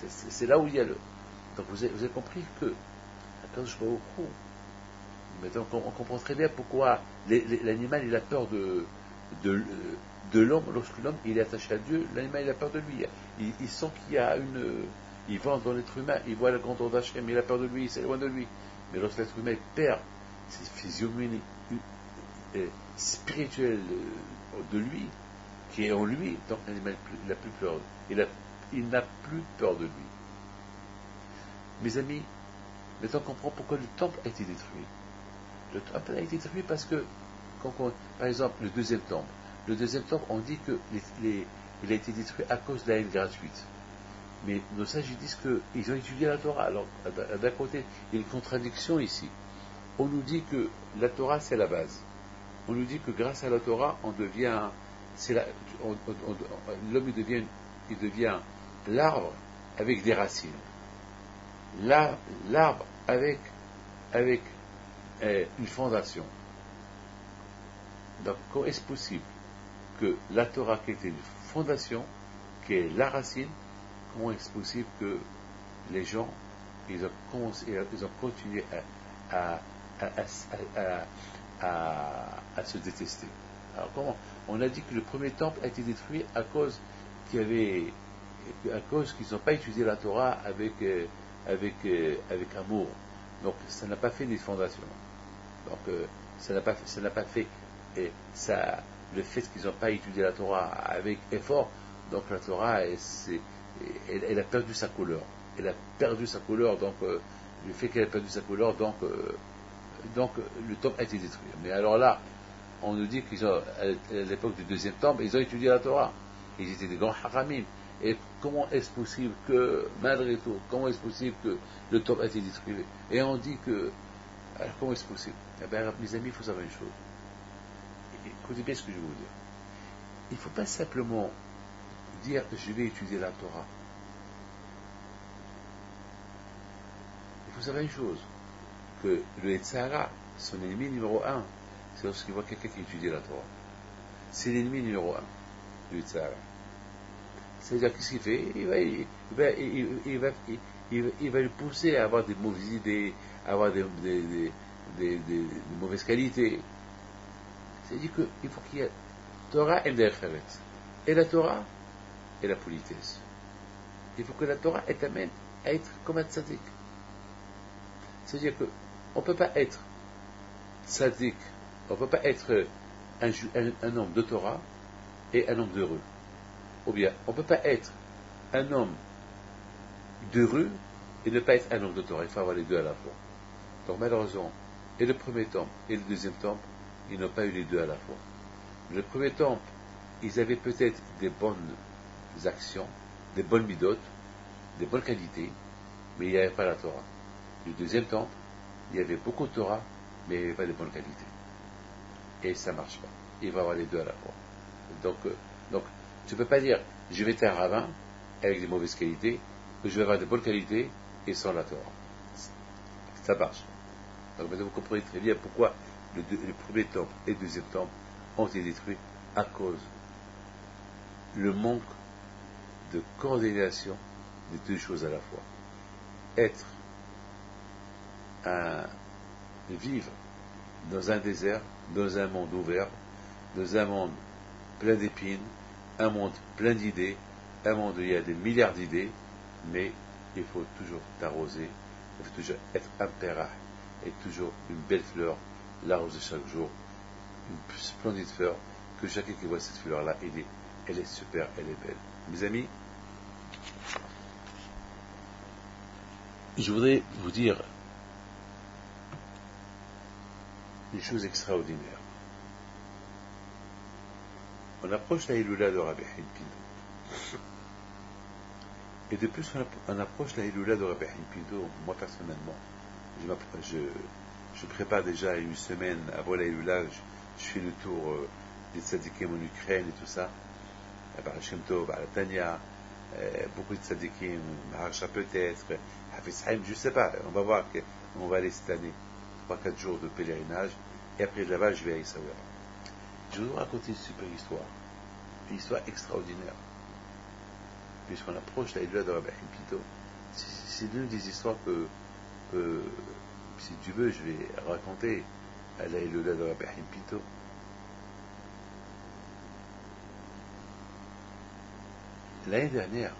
c'est là où il y a le. Donc vous avez compris que Akadosh Baruch Hu, maintenant on comprend très bien pourquoi l'animal il a peur de l'homme. Lorsque l'homme il est attaché à Dieu, l'animal il a peur de lui. Il sent qu'il y a il va dans l'être humain, il voit la grandeur d'Hachem, il a peur de lui, il s'éloigne de lui. Mais lorsque l'être humain perd cette physionomie spirituelle de lui, qui est en lui, donc l'animal il n'a plus peur. Il n'a plus peur de lui. Mes amis, maintenant on comprend pourquoi le temple a été détruit. Le temple a été détruit parce que, par exemple, le deuxième temple, on dit qu'il a été détruit à cause de la haine gratuite. Mais nos sages disent qu'ils ont étudié la Torah. Alors, d'un côté, il y a une contradiction ici. On nous dit que la Torah, c'est la base. On nous dit que grâce à la Torah, l'homme il devient l'arbre avec des racines. L'arbre avec une fondation. Donc, comment est-ce possible que la Torah, qui était une fondation, qui est la racine, comment est-ce possible que les gens, ils ont continué à se détester? Alors comment? On a dit que le premier temple a été détruit à cause qu'ils n'ont pas étudié la Torah avec amour. Donc ça n'a pas fait des fondations. Donc ça n'a pas fait le fait qu'ils n'ont pas étudié la Torah avec effort. Donc la Torah elle a perdu sa couleur. Elle a perdu sa couleur. Donc le fait qu'elle a perdu sa couleur, donc le temple a été détruit. Mais alors là, on nous dit qu'ils ont, à l'époque du deuxième temple, ils ont étudié la Torah. Ils étaient des grands haramim. Et comment est-ce possible que, malgré tout, comment est-ce possible que le temple a été détruit? Et on dit que, alors comment est-ce possible? Eh bien, mes amis, il faut savoir une chose. Écoutez bien ce que je vais vous dire. Il ne faut pas simplement dire, je vais étudier la Torah. Il faut savoir une chose, que le Yetzirah, son ennemi numéro 1, c'est lorsqu'il voit quelqu'un qui étudie la Torah. C'est l'ennemi numéro 1, le Yetzirah. C'est-à-dire, qu'est-ce qu'il fait? Il va le pousser à avoir des mauvaises idées, à avoir des mauvaises qualités. C'est-à-dire qu'il faut qu'il y ait Torah et Derecheret. Et la Torah et la politesse. Il faut que la Torah t'amène à être comme un tzaddik. C'est-à-dire qu'on ne peut pas être tzaddik, on ne peut pas être un homme de Torah et un homme d'heureux. Ou bien, on ne peut pas être un homme d'heureux et ne pas être un homme de Torah. Il faut avoir les deux à la fois. Donc malheureusement, et le premier temple et le deuxième temple, ils n'ont pas eu les deux à la fois. Le premier temple, ils avaient peut-être des bonnes actions, des bonnes midotes, des bonnes qualités, mais il n'y avait pas la Torah. Le deuxième temple, il y avait beaucoup de Torah, mais il n'y avait pas de bonnes qualités. Et ça ne marche pas. Il va avoir les deux à la fois. Donc tu ne peux pas dire, je vais être un rabbin avec des mauvaises qualités, que je vais avoir de bonnes qualités et sans la Torah. Ça marche. Donc maintenant vous comprenez très bien pourquoi le premier temple et le deuxième temple ont été détruits à cause le manque de coordination des deux choses à la fois. Être à vivre dans un désert, dans un monde ouvert, dans un monde plein d'épines, un monde plein d'idées, un monde où il y a des milliards d'idées, mais il faut toujours t'arroser, il faut toujours être un perach, et toujours une belle fleur, l'arroser chaque jour, une splendide fleur, que chacun qui voit cette fleur-là, elle est super, elle est belle. Mes amis, je voudrais vous dire une chose extraordinaire. On approche la Iloula de Rabbi Haïm Pinto. Et de plus on approche la Iloula de Rabbi Haïm Pinto, moi personnellement, je prépare déjà une semaine avant la Iloula, je fais le tour des tzadikim en Ukraine et tout ça, à Baal Shem Tov, à la Tanya, beaucoup de tzadikim, Maharsha peut-être, Hafiz Haïm, je ne sais pas, on va voir qu'on va aller cette année, 3-4 jours de pèlerinage, et après là-bas je vais à Essaouira. Je vais vous raconter une super histoire, une histoire extraordinaire, puisqu'on approche la Iloula de Rabbi Haïm Pinto. C'est l'une des histoires que si tu veux, je vais raconter à la Iloula de Rabbi Haïm Pinto. L'année dernière,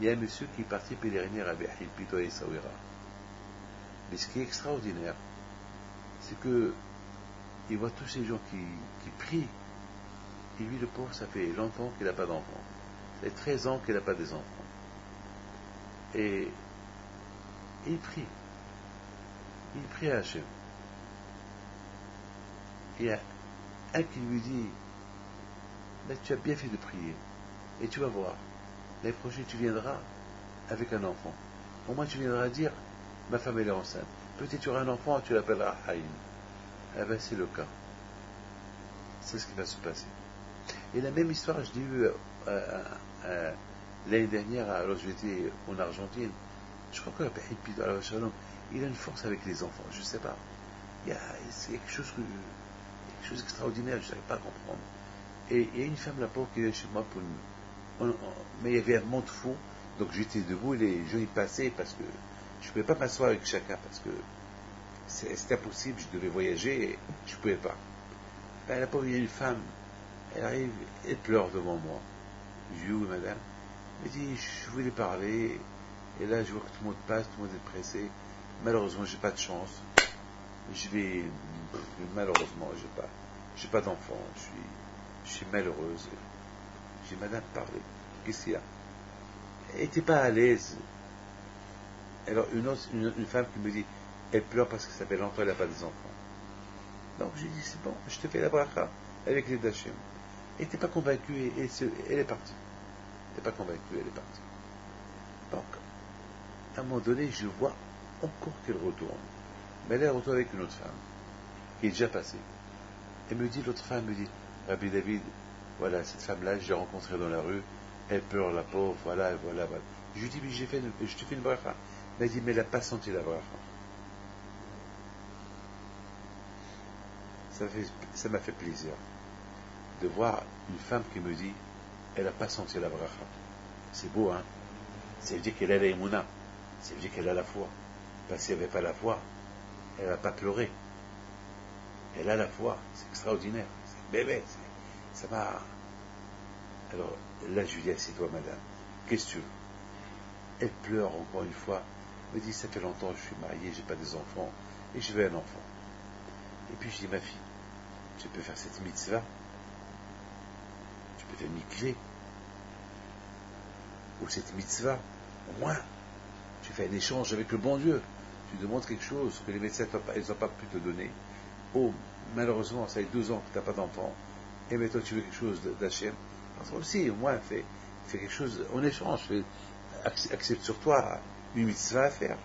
il y a un monsieur qui est parti pèleriner à Rabbi Haïm Pinto à Essaouira. Mais ce qui est extraordinaire, c'est que il voit tous ces gens qui prient, et lui, le pauvre, ça fait longtemps qu'il n'a pas d'enfants. Ça fait 13 ans qu'il n'a pas des enfants. Et il prie. Il prie à Hachem. Il y a un qui lui dit, mais tu as bien fait de prier, et tu vas voir, l'année prochaine tu viendras avec un enfant. Au moins tu viendras dire, ma femme elle est enceinte. Peut-être tu auras un enfant, tu l'appelleras Haïm. Eh bien c'est le cas. C'est ce qui va se passer. Et la même histoire, je l'ai eue l'année dernière, alors j'étais en Argentine. Je crois que la Haïm Pinto, il a une force avec les enfants, je ne sais pas. C'est quelque chose d'extraordinaire, je n'arrive pas à comprendre. Et il y a une femme là-bas qui est chez moi mais il y avait un monde fou, donc j'étais debout et les gens y passaient parce que je ne pouvais pas m'asseoir avec chacun parce que c'était impossible, je devais voyager et je ne pouvais pas. Ben, là-bas, il y a une femme, elle arrive, elle pleure devant moi. Je dis, oui madame. Elle dit, je voulais parler, et là je vois que tout le monde passe, tout le monde est pressé. Malheureusement, j'ai pas de chance. Malheureusement, j'ai pas d'enfant, je suis malheureuse. J'ai dit, madame, parlez. Qu'est-ce qu'il y a? Elle n'était pas à l'aise. Alors, une femme qui me dit, elle pleure parce que ça fait longtemps qu'elle n'a pas des enfants. Donc, j'ai dit, c'est bon, je te fais la bracha avec les Dachem. Elle n'était pas convaincue et elle est partie. Elle n'était pas convaincue, elle est partie. Donc, à un moment donné, je vois encore qu'elle retourne. Mais elle retourne avec une autre femme qui est déjà passée. L'autre femme me dit, Rabbi David, voilà, cette femme-là, je l'ai rencontrée dans la rue, elle pleure, la pauvre, voilà. Je lui dis, mais je te fais une bracha. Elle dit, mais elle n'a pas senti la bracha. Ça m'a fait plaisir de voir une femme qui me dit, elle n'a pas senti la bracha. C'est beau, hein? Ça veut dire qu'elle a la émouna. Ça veut dire qu'elle a la foi. Parce qu'elle n'avait pas la foi, elle ne va pas pleurer. Elle a la foi, c'est extraordinaire. C'est bébé, ça m'a... Alors, là, je lui dis, assieds-toi, madame. Qu'est-ce que tu veux? Elle pleure encore une fois. Elle me dit, ça fait longtemps que je suis marié, j'ai pas des enfants, et je veux un enfant. Et puis, je dis, ma fille, tu peux faire cette mitzvah. Tu peux faire mikvé. Ou cette mitzvah. Au moins, tu fais un échange avec le bon Dieu. Tu demandes quelque chose que les médecins n'ont pas pu te donner. Oh, malheureusement, ça fait 12 ans que tu n'as pas d'enfant. Et maintenant, tu veux quelque chose d'Hachem. Alors aussi, au moins, fais quelque chose en échange. Accepte sur toi une mitzvah à faire.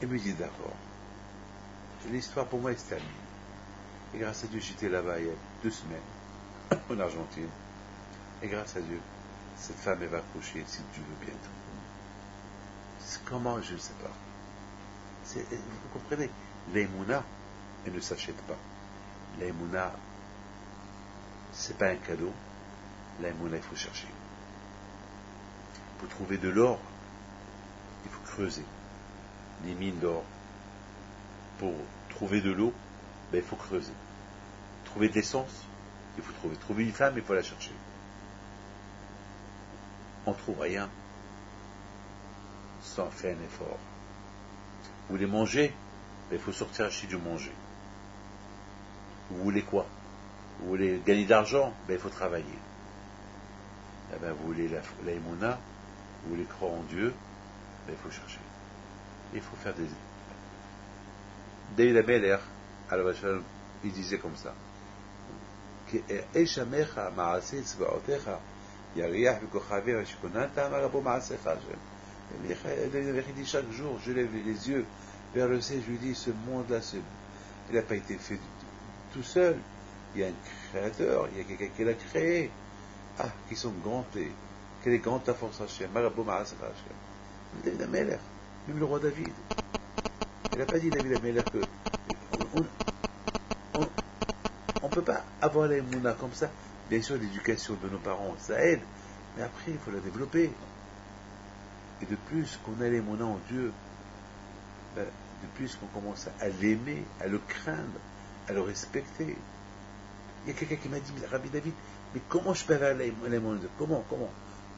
Et me dit, d'accord. L'histoire pour moi est terminée. Et grâce à Dieu, j'étais là-bas il y a 2 semaines, en Argentine. Et grâce à Dieu, cette femme, elle va accoucher, si Dieu veut bientôt. Comment, je ne sais pas. Vous comprenez, l'aïmouna, elle ne s'achète pas. L'aïmouna, c'est pas un cadeau. L'aïmouna, il faut chercher. Pour trouver de l'or, il faut creuser. des mines d'or. Pour trouver de l'eau, ben, il faut creuser. Trouver de l'essence, il faut trouver. Trouver une femme, il faut la chercher. On ne trouve rien sans faire un effort. Vous voulez manger, ben, il faut sortir acheter du manger. Vous voulez quoi? Vous voulez gagner de l'argent, ben, il faut travailler. Eh ben, vous voulez la émouna, vous voulez croire en Dieu, ben, il faut chercher. Il faut faire des... David Ameller, alors il disait comme ça. Il dit chaque jour, je lève les yeux vers le ciel, je lui dis, ce monde-là, il n'a pas été fait tout seul. Il y a un créateur, il y a quelqu'un qui l'a créé. Ah, qui sont grands, quelle est grande ta force Hachem, Marabou Ma'asef Hachem. David Ameller, même le roi David. Il n'a pas dit David Ameller que on ne peut pas avoir la émouna comme ça. Bien sûr, l'éducation de nos parents, ça aide, mais après, il faut la développer. Et de plus qu'on a l'émouna en Dieu, ben, de plus qu'on commence à l'aimer, à le craindre, à le respecter. Il y a quelqu'un qui m'a dit, Rabbi David, mais comment je peux avoir l'émouna en Dieu? Comment?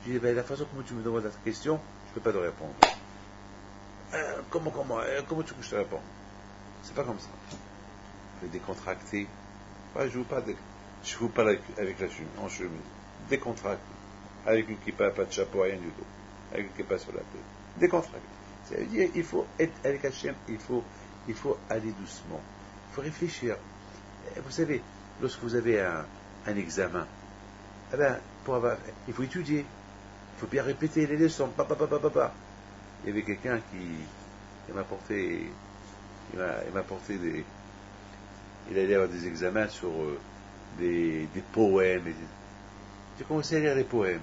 Je dis, ben, la façon comment tu me demandes la question, je ne peux pas te répondre. Comment tu veux que je te réponde? C'est pas comme ça. Il faut décontracter. Ouais, je vous parle avec la chemise, en chemise. Décontracté. Avec une kippa, pas de chapeau, rien du tout. Avec une kippa sur la tête. Décontracté. Ça veut dire, il faut être avec Hachem, il faut aller doucement. Il faut réfléchir. Vous savez, lorsque vous avez un examen, eh ben, il faut étudier. Il faut bien répéter les leçons. Il y avait quelqu'un qui m'a apporté il allait avoir des examens sur des poèmes. J'ai commencé à lire les poèmes.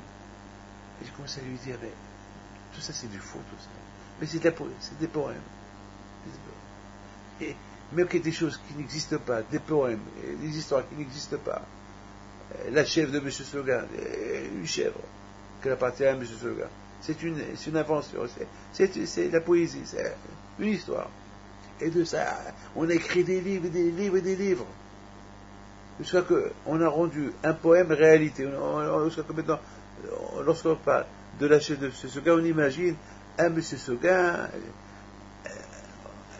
Et j'ai commencé à lui dire, mais tout ça c'est du faux, tout ça. Mais c'est des poèmes. Et même qu'il y ait des choses qui n'existent pas, des poèmes, des histoires qui n'existent pas. La chèvre de M. Slogan, une chèvre qui appartient à M. Slogan. C'est une invention, c'est la poésie, c'est une histoire. Et de ça, on a écrit des livres, des livres et des livres. Jusqu'à qu'on a rendu un poème réalité. Jusqu'à que maintenant, lorsqu'on parle de la chèvre de M. Seguin, on imagine un M. Seguin,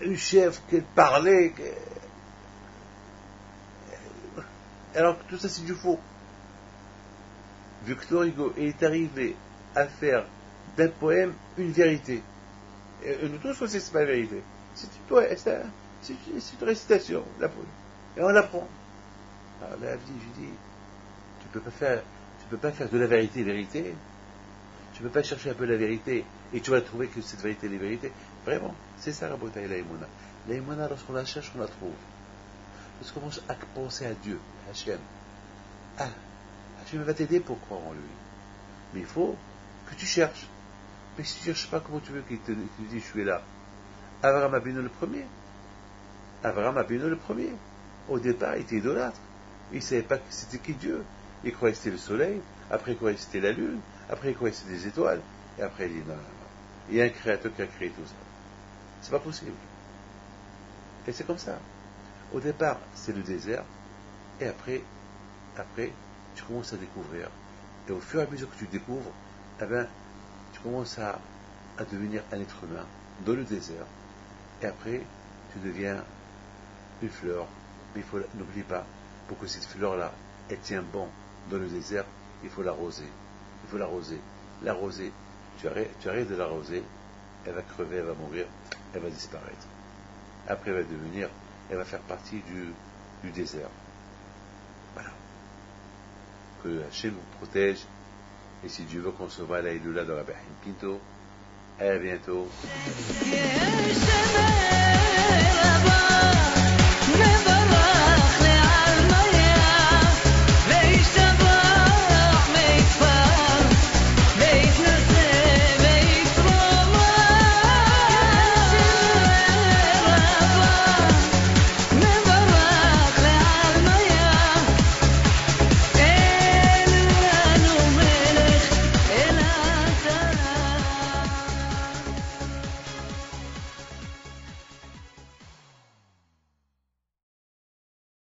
une chèvre qui parlait. Alors que tout ça, c'est du faux. Victor Hugo est arrivé à faire d'un poème une vérité. Et nous tous, on sait que ce n'est pas la vérité. C'est une récitation. Et on l'apprend. Alors là, je dis, tu peux pas faire de la vérité. Tu peux pas chercher un peu la vérité et tu vas trouver que cette vérité est la vérité. Vraiment, c'est ça, Rabotai, la Emouna. La Emouna, lorsqu'on la cherche, on la trouve. Lorsqu'on commence à penser à Dieu, à Hachem. Hachem va t'aider pour croire en lui. Mais il faut que tu cherches. Mais si tu ne cherches pas, comment tu veux qu'il te dise je suis là? Abraham Abinu le premier. Au départ, il était idolâtre. Il ne savait pas que c'était qui Dieu. Il croyait que c'était le soleil, après il croyait que c'était la lune, après il croyait que c'était des étoiles, et après il dit non. Il y a un créateur qui a créé tout ça. C'est pas possible. Et c'est comme ça. Au départ, c'est le désert, et après, tu commences à découvrir. Et au fur et à mesure que tu découvres, eh ben, tu commences à devenir un être humain dans le désert. Et après, tu deviens une fleur. Mais n'oublie pas, pour que cette fleur-là, elle tienne bon dans le désert, il faut l'arroser. L'arroser. Tu arrêtes de l'arroser, elle va crever, elle va mourir, elle va disparaître. Après, elle va faire partie du désert. Voilà. Que Hachem nous protège. Et si Dieu veut qu'on se voit à la Iloula de Rabbi Haim Pinto, à bientôt.